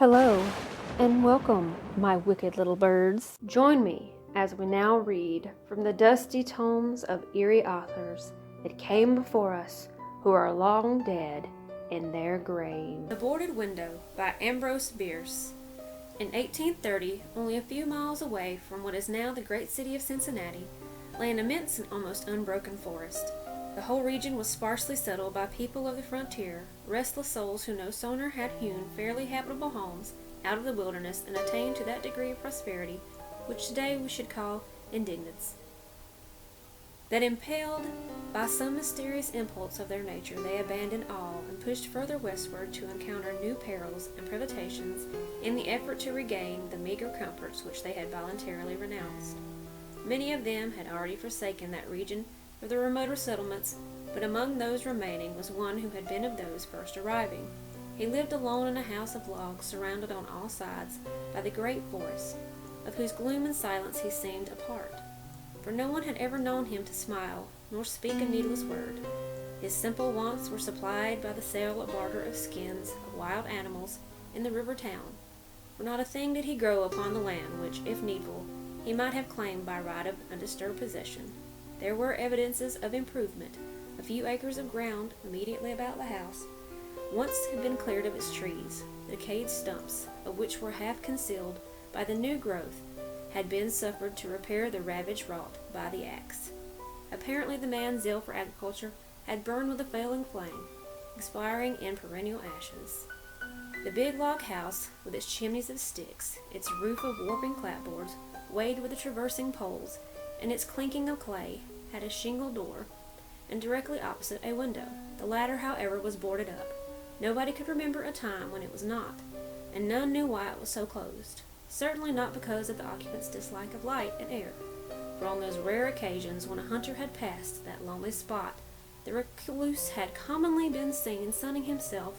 Hello, and welcome, my wicked little birds. Join me as we now read from the dusty tomes of eerie authors that came before us who are long dead in their grave. The Boarded Window by Ambrose Pierce. In 1830, only a few miles away from what is now the great city of Cincinnati, lay an immense and almost unbroken forest. The whole region was sparsely settled by people of the frontier, restless souls who no sooner had hewn fairly habitable homes out of the wilderness and attained to that degree of prosperity which today we should call indigence, that impelled by some mysterious impulse of their nature they abandoned all and pushed further westward to encounter new perils and privations in the effort to regain the meager comforts which they had voluntarily renounced. Many of them had already forsaken that region for the remoter settlements, but among those remaining was one who had been of those first arriving. He lived alone in a house of logs surrounded on all sides by the great forest, of whose gloom and silence he seemed a part. For no one had ever known him to smile, nor speak a needless word. His simple wants were supplied by the sale or barter of skins of wild animals in the river town, for not a thing did he grow upon the land which, if needful, he might have claimed by right of undisturbed possession. There were evidences of improvement. A few acres of ground immediately about the house once had been cleared of its trees. The decayed stumps, of which were half concealed by the new growth, had been suffered to repair the ravage wrought by the axe. Apparently the man's zeal for agriculture had burned with a failing flame, expiring in perennial ashes. The big log house, with its chimneys of sticks, its roof of warping clapboards, weighted with the traversing poles, and its clinking of clay, had a shingle door, and directly opposite a window. The latter, however, was boarded up. Nobody could remember a time when it was not, and none knew why it was so closed. Certainly not because of the occupant's dislike of light and air, for on those rare occasions when a hunter had passed that lonely spot, the recluse had commonly been seen sunning himself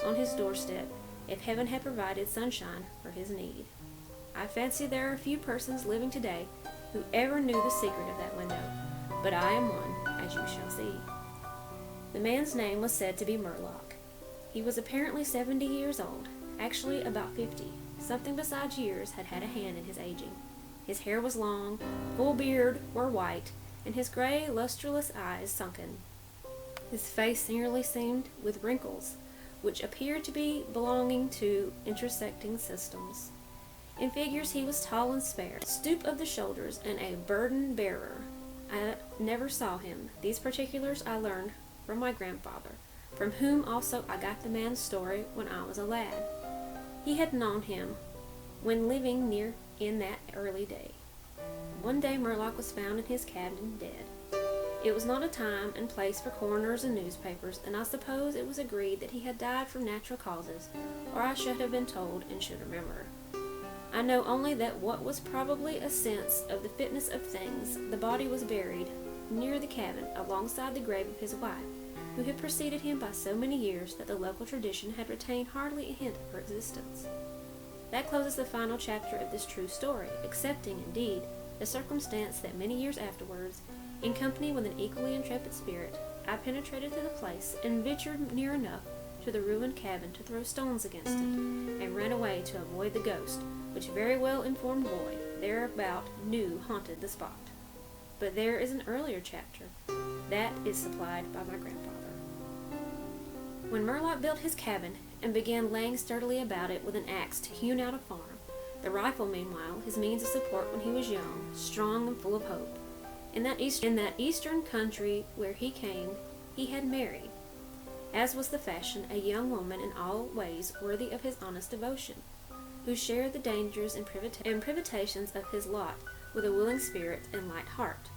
on his doorstep, if heaven had provided sunshine for his need. I fancy there are few persons living today who ever knew the secret of that window, but I am one, as you shall see. The man's name was said to be Murlock. He was apparently 70 years old, actually about 50. Something besides years had had a hand in his aging. His hair was long, full beard were white, and his gray, lustreless eyes sunken. His face singularly seamed with wrinkles, which appeared to be belonging to intersecting systems. In figures he was tall and spare, stoop of the shoulders, and a burden-bearer. I never saw him. These particulars I learned from my grandfather, from whom also I got the man's story when I was a lad. He had known him when living near in that early day. One day Murlock was found in his cabin dead. It was not a time and place for coroners and newspapers, and I suppose it was agreed that he had died from natural causes, or I should have been told and should remember. I know only that what was probably a sense of the fitness of things, the body was buried near the cabin alongside the grave of his wife, who had preceded him by so many years that the local tradition had retained hardly a hint of her existence. That closes the final chapter of this true story, excepting, indeed, the circumstance that many years afterwards, in company with an equally intrepid spirit, I penetrated to the place and ventured near enough to the ruined cabin to throw stones against it, and ran away to avoid the ghost, which a very well-informed boy thereabout knew haunted the spot. But there is an earlier chapter that is supplied by my grandfather. When Murlock built his cabin and began laying sturdily about it with an axe to hew out a farm, the rifle, meanwhile, his means of support when he was young, strong and full of hope. In that eastern country where he came, he had married, as was the fashion, a young woman in all ways worthy of his honest devotion, who shared the dangers and privations of his lot with a willing spirit and light heart.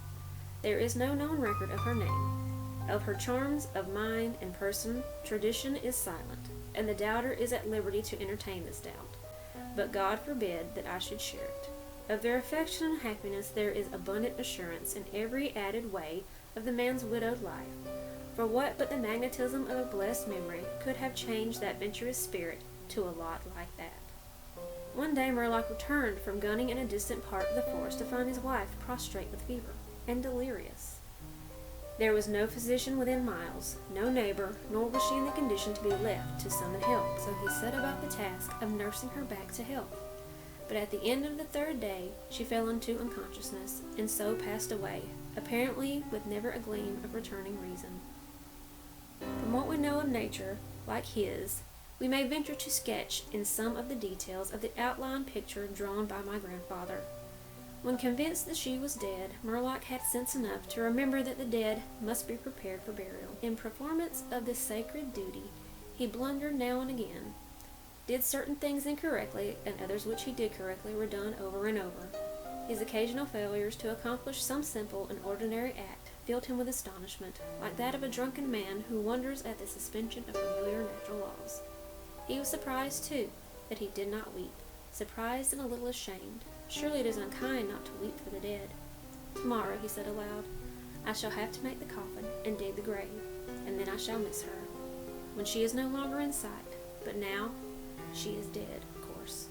There is no known record of her name. Of her charms of mind and person, tradition is silent, and the doubter is at liberty to entertain this doubt. But God forbid that I should share it. Of their affection and happiness there is abundant assurance in every added way of the man's widowed life. For what but the magnetism of a blessed memory could have changed that venturous spirit to a lot like that? One day Murlock returned from gunning in a distant part of the forest to find his wife prostrate with fever and delirious. There was no physician within miles, no neighbor, nor was she in the condition to be left to summon help, so he set about the task of nursing her back to health. But at the end of the third day, she fell into unconsciousness, and so passed away, apparently with never a gleam of returning reason. From what we know of nature, like his, we may venture to sketch in some of the details of the outline picture drawn by my grandfather. When convinced that she was dead, Murlock had sense enough to remember that the dead must be prepared for burial. In performance of this sacred duty, he blundered now and again, did certain things incorrectly, and others which he did correctly were done over and over. His occasional failures to accomplish some simple and ordinary act filled him with astonishment, like that of a drunken man who wonders at the suspension of familiar natural laws. He was surprised, too, that he did not weep, surprised and a little ashamed. Surely it is unkind not to weep for the dead. Tomorrow, he said aloud, I shall have to make the coffin and dig the grave, and then I shall miss her, when she is no longer in sight. But now, she is dead, of course.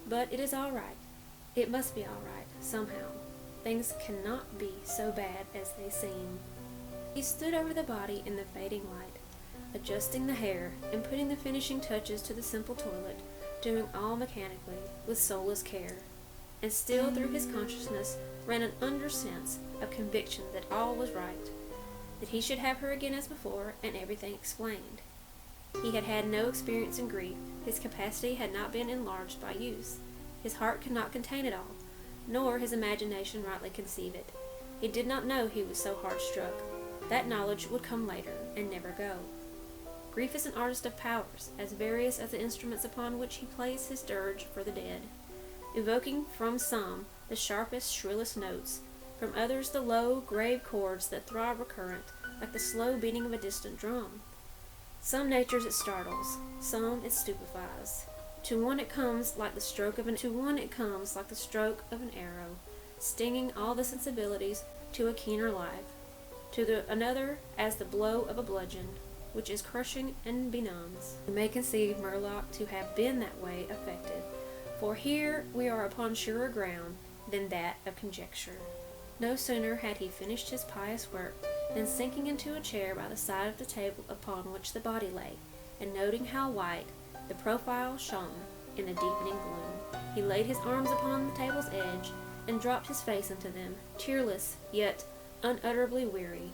But it is all right. It must be all right, somehow. Things cannot be so bad as they seem. He stood over the body in the fading light, adjusting the hair and putting the finishing touches to the simple toilet, doing all mechanically, with soulless care. And still through his consciousness ran an undersense of conviction that all was right, that he should have her again as before, and everything explained. He had had no experience in grief, his capacity had not been enlarged by use, his heart could not contain it all, nor his imagination rightly conceive it. He did not know he was so hard struck. That knowledge would come later, and never go. Grief is an artist of powers, as various as the instruments upon which he plays his dirge for the dead, evoking from some the sharpest, shrillest notes, from others the low, grave chords that throb recurrent, like the slow beating of a distant drum. Some natures it startles, some it stupefies. To one it comes like the stroke of an arrow, stinging all the sensibilities to a keener life. To another as the blow of a bludgeon, which is crushing and benumbs. We may conceive Murlock to have been that way affected, for here we are upon surer ground than that of conjecture. No sooner had he finished his pious work than, sinking into a chair by the side of the table upon which the body lay, and noting how white the profile shone in the deepening gloom, he laid his arms upon the table's edge and dropped his face into them, tearless yet unutterably weary.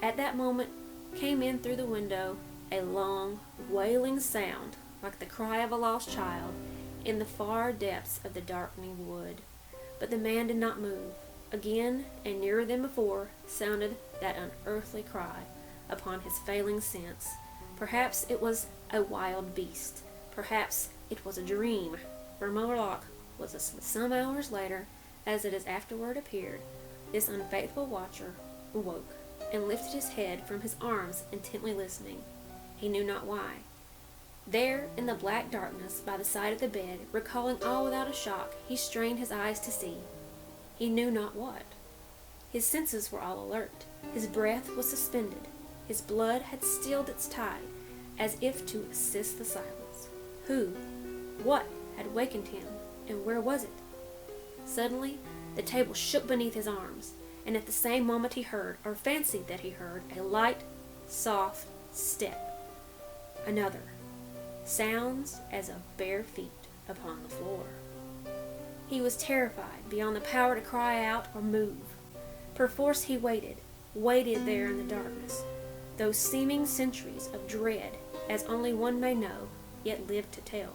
At that moment came in through the window a long, wailing sound, like the cry of a lost child, in the far depths of the darkening wood. But the man did not move. Again, and nearer than before, sounded that unearthly cry upon his failing sense. Perhaps it was a wild beast. Perhaps it was a dream, for Murlock was asleep. Some hours later, as it has afterward appeared, this unfaithful watcher awoke, and lifted his head from his arms, intently listening. He knew not why. There, in the black darkness, by the side of the bed, recalling all without a shock, he strained his eyes to see. He knew not what. His senses were all alert. His breath was suspended. His blood had stilled its tide, as if to assist the silence. Who, what, had wakened him, and where was it? Suddenly, the table shook beneath his arms, and at the same moment he heard, or fancied that he heard, a light, soft step. Another. Sounds as of bare feet upon the floor. He was terrified beyond the power to cry out or move. Perforce he waited there in the darkness, those seeming centuries of dread, as only one may know, yet live to tell.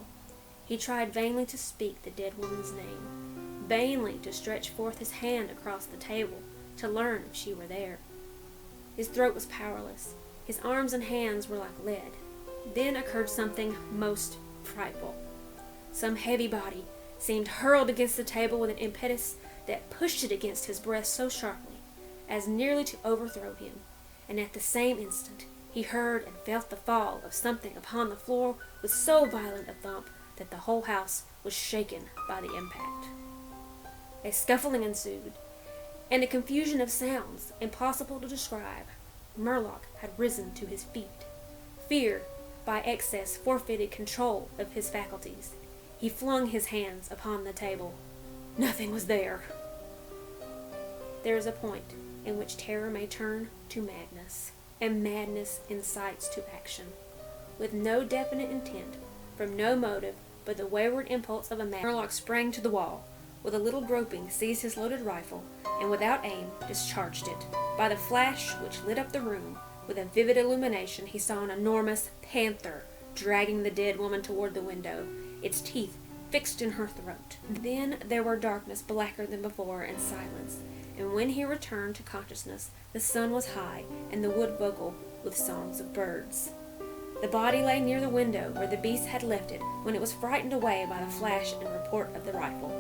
He tried vainly to speak the dead woman's name, vainly to stretch forth his hand across the table to learn if she were there. His throat was powerless. His arms and hands were like lead. Then occurred something most frightful. Some heavy body seemed hurled against the table with an impetus that pushed it against his breast so sharply as nearly to overthrow him, and at the same instant he heard and felt the fall of something upon the floor with so violent a thump that the whole house was shaken by the impact. A scuffling ensued, and a confusion of sounds impossible to describe. Murlock had risen to his feet. Fear, by excess, forfeited control of his faculties. He flung his hands upon the table. Nothing was there. There is a point in which terror may turn to madness, and madness incites to action. With no definite intent, from no motive but the wayward impulse of a man, Murlock sprang to the wall. With a little groping, seized his loaded rifle, and without aim, discharged it. By the flash which lit up the room, with a vivid illumination, he saw an enormous panther dragging the dead woman toward the window, its teeth fixed in her throat. Then there were darkness blacker than before, and silence, and when he returned to consciousness, the sun was high, and the wood vocal with songs of birds. The body lay near the window where the beast had left it when it was frightened away by the flash and report of the rifle.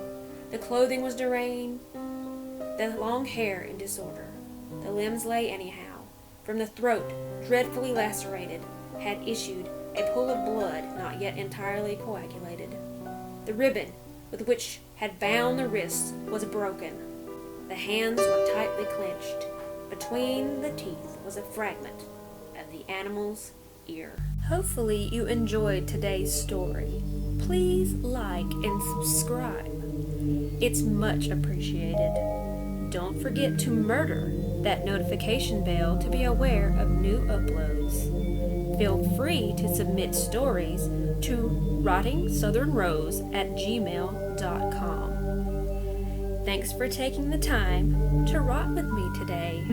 The clothing was deranged, the long hair in disorder. The limbs lay anyhow. From the throat, dreadfully lacerated, had issued a pool of blood not yet entirely coagulated. The ribbon with which had bound the wrists was broken. The hands were tightly clenched. Between the teeth was a fragment of the animal's ear. Hopefully you enjoyed today's story. Please like and subscribe. It's much appreciated. Don't forget to murder that notification bell to be aware of new uploads. Feel free to submit stories to writingsouthernrose@gmail.com. Thanks for taking the time to rot with me today.